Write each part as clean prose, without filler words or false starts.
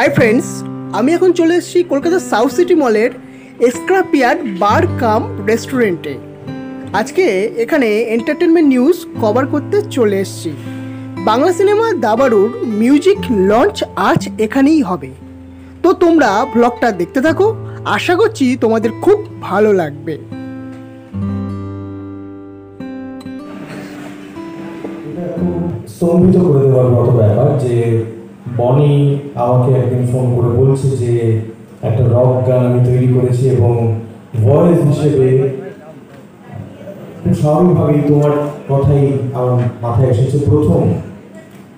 Hi friends, আমি এখন চলে এসেছি কলকাতা সাউথ সিটি মলের স্ক্র্যাপইয়ার্ড বার কাম রেস্টুরেন্টে। আজকে এখানে এন্টারটেনমেন্ট নিউজ কভার করতে চলে এসেছি। বাংলা সিনেমা দাবারুর মিউজিক লঞ্চ আজ এখানেই হবে। তো তোমরা ব্লগটা দেখতে থাকো, আশা করছি তোমাদের খুব ভালো লাগবে। স্তম্ভিত করে দেওয়ার মতো ব্যাপার যে বনি আমাকে একদিন ফোন করে বলছে যে একটা রক গান আমি তৈরি করেছি এবং ভয়েস হিসেবে খুব স্বাভাবিকভাবেই তোমার কথাই আমার মাথায় এসেছে প্রথম।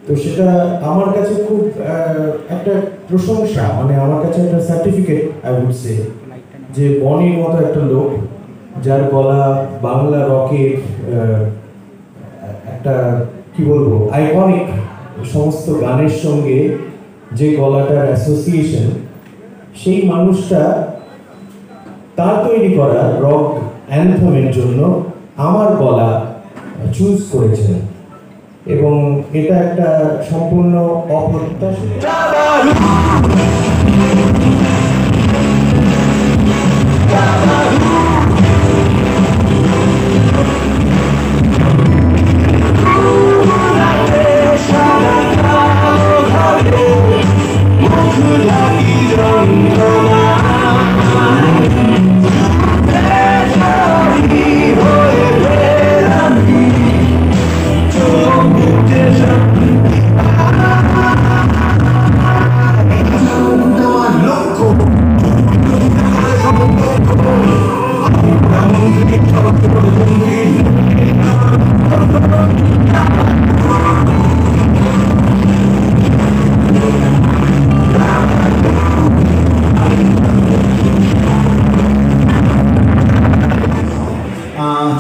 তো সেটা আমার কাছে খুব একটা প্রশংসা, মানে আমার কাছে একটা সার্টিফিকেট আই উড সে, যে বনির মতো একটা লোক যার গলা বাংলা রকের একটা কি বলবো আইকনিক সমস্ত গানের সঙ্গে যে গলাটার অ্যাসোসিয়েশন, সেই মানুষটা তার তৈরি করা রক অ্যান্থমের জন্য আমার গলা চুজ করেছেন এবং এটা একটা সম্পূর্ণ অপ্রত্যাশিত।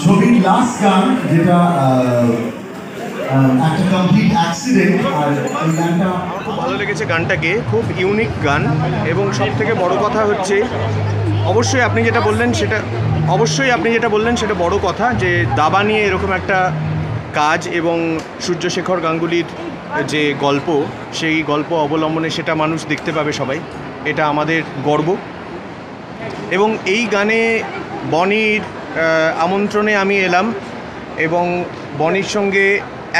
ছবির লাস্ট গান যেটা একটা কমপ্লিট অ্যাক্সিডেন্ট, আর এই গানটা খুব ভালো লেগেছে। গানটাকে খুব ইউনিক গান এবং সব থেকে বড় কথা হচ্ছে অবশ্যই আপনি যেটা বললেন সেটা বড় কথা, যে দাবা নিয়ে এরকম একটা কাজ এবং সূর্যশেখর গাঙ্গুলির যে গল্প, সেই গল্প অবলম্বনে সেটা মানুষ দেখতে পাবে সবাই, এটা আমাদের গর্ব। এবং এই গানে বনির আমন্ত্রণে আমি এলাম এবং বনির সঙ্গে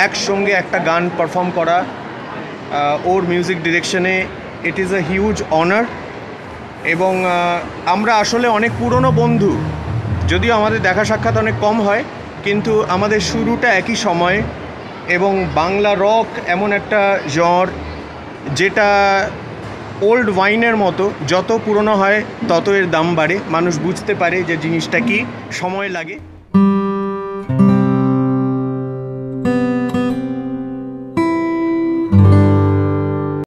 একসঙ্গে একটা গান পারফর্ম করা ওর মিউজিক ডিরেকশনে, it is a huge honour. এবং আমরা আসলে অনেক পুরনো বন্ধু, যদিও আমাদের দেখা সাক্ষাৎ অনেক কম হয়, কিন্তু আমাদের শুরুটা একই সময়। এবং বাংলা রক এমন একটা জনর যেটা ওল্ড ওয়াইনের মতো, যত পুরনো হয় তত এর দাম বাড়ে, মানুষ বুঝতে পারে যে জিনিসটা কি, সময় লাগে।